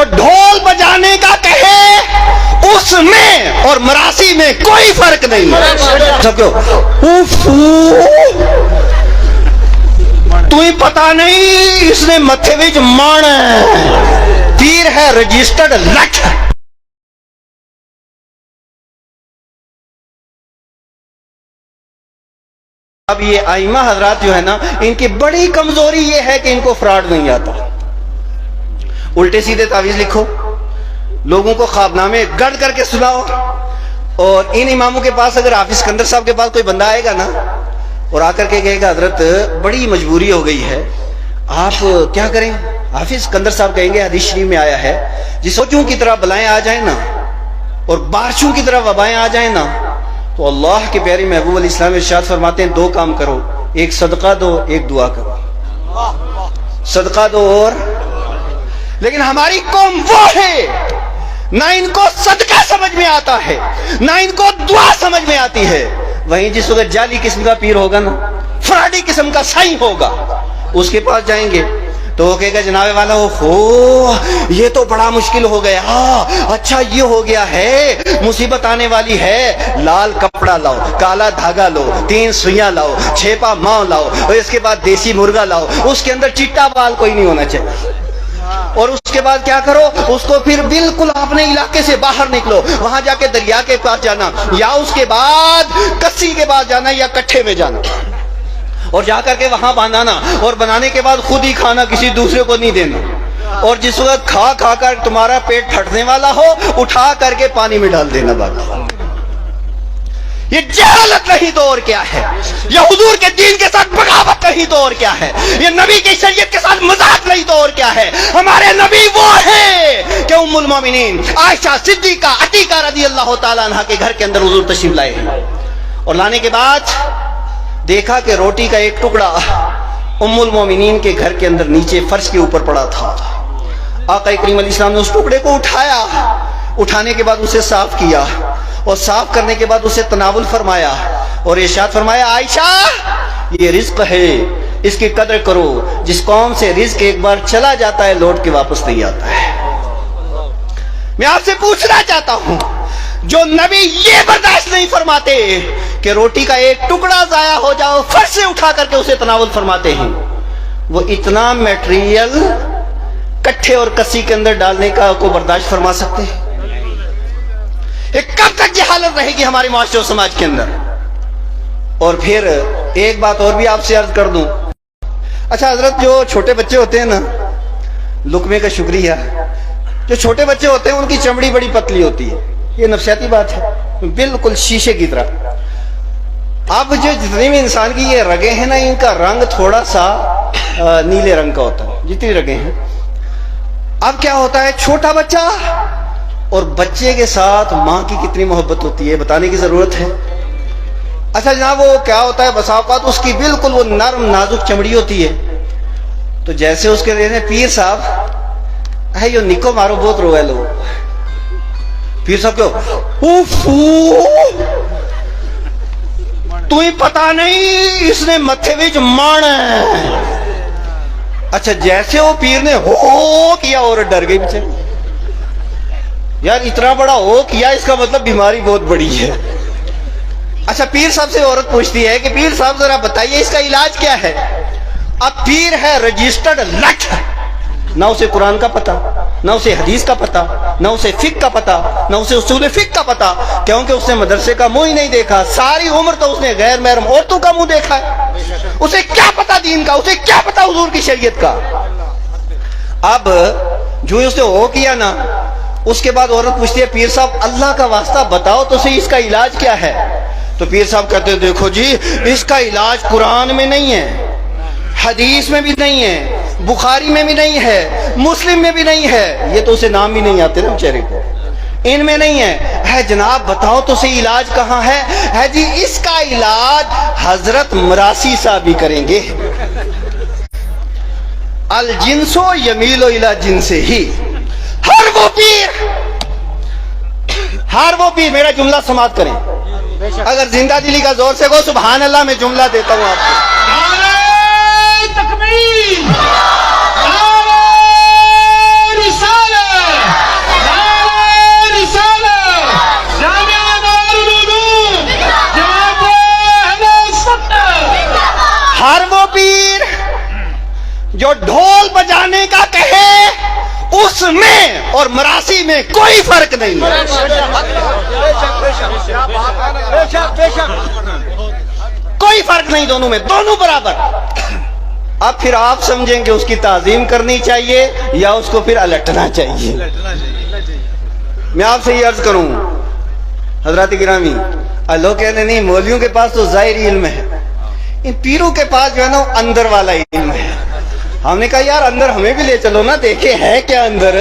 جو ڈھول بجانے کا کہے اس میں اور مراسی میں کوئی فرق نہیں ہے. سب کیوں تمہیں پتا نہیں اس نے متھے وچ مان ہے, پیر ہے رجسٹرڈ لٹ. اب یہ ائمہ حضرات جو ہے نا, ان کی بڑی کمزوری یہ ہے کہ ان کو فراڈ نہیں آتا. الٹے سیدھے تعویذ لکھو, لوگوں کو خوابنامے گڑ کر کے سناؤ, اور ان اماموں کے پاس اگر حافظ اسکندر صاحب کے پاس کوئی بندہ آئے گا نا اور آ کر کے کہے گا حضرت بڑی مجبوری ہو گئی ہے, آپ کیا کریں؟ حافظ اسکندر صاحب کہیں گے حدیث شریف میں آیا ہے جس سوچوں کی طرح بلائیں آ جائیں نا اور بارشوں کی طرح وبائیں آ جائیں نا, تو اللہ کے پیارے محبوب علیہ السلام ارشاد فرماتے ہیں دو کام کرو, ایک صدقہ دو ایک دعا کرو. صدقہ دو اور, لیکن ہماری قوم وہ ہے نہ ان کو صدقہ سمجھ میں آتا ہے نہ ان کو دعا سمجھ میں آتی ہے. وہیں جس وقت جعلی قسم کا پیر ہوگا نا, فراڈی قسم کا سائیں ہوگا, اس کے پاس جائیں گے تو وہ کہے گا جناب والا ہو یہ تو بڑا مشکل ہو گیا, اچھا یہ ہو گیا ہے, مصیبت آنے والی ہے, لال کپڑا لاؤ, کالا دھاگا لو, 3 سوئیاں لاؤ, 6 پا ماؤں لاؤ, اور اس کے بعد دیسی مرغا لاؤ, اس کے اندر چٹا بال کوئی نہیں ہونا چاہیے, اور اس کے بعد کیا کرو, اس کو پھر بالکل اپنے علاقے سے باہر نکلو, وہاں جا کے دریا کے پاس جانا, یا اس کے بعد کسی کے پاس جانا, یا کٹھے میں جانا, اور جا کر کے وہاں باندھانا, اور بنانے کے بعد خود ہی کھانا, کسی دوسرے کو نہیں دینا, اور جس وقت کھا کھا کر تمہارا پیٹ پھٹنے والا ہو اٹھا کر کے پانی میں ڈال دینا. باقی یہ جہالت نہیں تو اور کیا ہے, یہ حضور کے دین کے ساتھ بغاوت نہیں تو اور کیا ہے, یہ نبی کی شریعت کے ساتھ مذاق نہیں تو اور کیا ہے. ہمارے نبی وہ ہیں کہ ام المومنین عائشہ صدیقہ عتیقہ رضی اللہ تعالیٰ عنہ کے گھر کے اندر حضور تشریف لائے ہیں, اور لانے کے بعد دیکھا کہ روٹی کا ایک ٹکڑا ام المومنین کے گھر کے اندر نیچے فرش کے اوپر پڑا تھا. آقا کریم علیہ السلام نے اس ٹکڑے کو اٹھایا, اٹھانے کے بعد اسے صاف کیا, اور صاف کرنے کے بعد اسے تناول فرمایا, اور ارشاد فرمایا عائشہ یہ رزق ہے, اس کی قدر کرو, جس قوم سے رزق ایک بار چلا جاتا ہے لوٹ کے واپس نہیں آتا ہے. میں آپ سے پوچھنا چاہتا ہوں, جو نبی یہ برداشت نہیں فرماتے کہ روٹی کا ایک ٹکڑا ضائع ہو جاؤ, فرش سے اٹھا کر کے اسے تناول فرماتے ہیں, وہ اتنا میٹیریل کٹھے اور کسی کے اندر ڈالنے کا کو برداشت فرما سکتے ہیں؟ کب تک یہ حالت رہے گی ہمارے معاشرے و سماج کے اندر؟ اور پھر ایک بات اور بھی آپ سے عرض کر دوں. اچھا حضرت, جو چھوٹے بچے ہوتے ہیں نا, لقمے کا شکریہ, جو چھوٹے بچے ہوتے ہیں ان کی چمڑی بڑی پتلی ہوتی ہے, یہ نفسیاتی بات ہے, بالکل شیشے کی طرح. اب جو جتنی بھی انسان کی یہ رگیں ہیں نا, ان کا رنگ تھوڑا سا نیلے رنگ کا ہوتا ہے, جتنی رگیں ہیں. اب کیا ہوتا ہے, چھوٹا بچہ اور بچے کے ساتھ ماں کی کتنی محبت ہوتی ہے بتانے کی ضرورت ہے. اچھا جناب, وہ کیا ہوتا ہے بسا اوقات اس کی بالکل وہ نرم نازک چمڑی ہوتی ہے, تو جیسے اس کے دینے پیر صاحب ہے, یہ نکو مارو بہت رو ہے لو, پیر صاحب کیوں تمہیں پتا نہیں اس نے متھے وچ مان ہے. اچھا جیسے وہ پیر نے ہو کیا اور ڈر گئی بچے, یار اتنا بڑا ہو کیا, اس کا مطلب بیماری بہت بڑی ہے. اچھا پیر صاحب سے عورت پوچھتی ہے کہ پیر صاحب ذرا بتائیے اس کا علاج کیا ہے. اب پیر ہے رجسٹرڈ لٹ, نہ اسے قرآن کا پتہ, نہ اسے حدیث کا پتہ, نہ اسے فقہ کا پتہ, نہ اسے اصول فقہ کا پتہ, کیونکہ اس نے مدرسے کا منہ ہی نہیں دیکھا. ساری عمر تو اس نے غیر محرم عورتوں کا منہ دیکھا ہے. اسے کیا پتہ دین کا, اسے کیا پتہ حضور کی شریعت کا. اب جو اس نے وہ کیا نا, اس کے بعد عورت پوچھتی ہے پیر صاحب اللہ کا واسطہ بتاؤ تو صحیح اس کا علاج کیا ہے. تو پیر صاحب کہتے ہیں دیکھو جی, اس کا علاج قرآن میں نہیں ہے, حدیث میں بھی نہیں ہے, بخاری میں بھی نہیں ہے, مسلم میں بھی نہیں ہے, یہ تو اسے نام بھی نہیں آتے نا بیچارے کو, ان میں نہیں ہے جناب بتاؤ تو صحیح علاج کہاں ہے جی اس کا علاج حضرت مراسی صاحب ہی کریں گے. الجنسو یمیلو الی جنسے ہی. ہر وہ پیر میرا جملہ سماعت کریں, اگر زندہ دلی کا زور سے گو سبحان اللہ, میں جملہ دیتا ہوں آپ کو. نعرہ تکبیر, نعرہ رسالت, جو ڈھول بجانے کا کہے اس میں اور مراسی میں کوئی فرق نہیں ہے. کوئی فرق نہیں دونوں میں, دونوں برابر. اب پھر آپ سمجھیں کہ اس کی تعظیم کرنی چاہیے یا اس کو پھر الٹنا چاہیے. میں آپ سے یہ عرض کروں حضرات گرامی, لوگ کہتے ہیں نہیں مولویوں کے پاس تو ظاہری علم ہے, ان پیروں کے پاس جو ہے نا اندر والا علم ہے. ہم نے کہا یار اندر ہمیں بھی لے چلو نا, دیکھے ہے کیا اندر.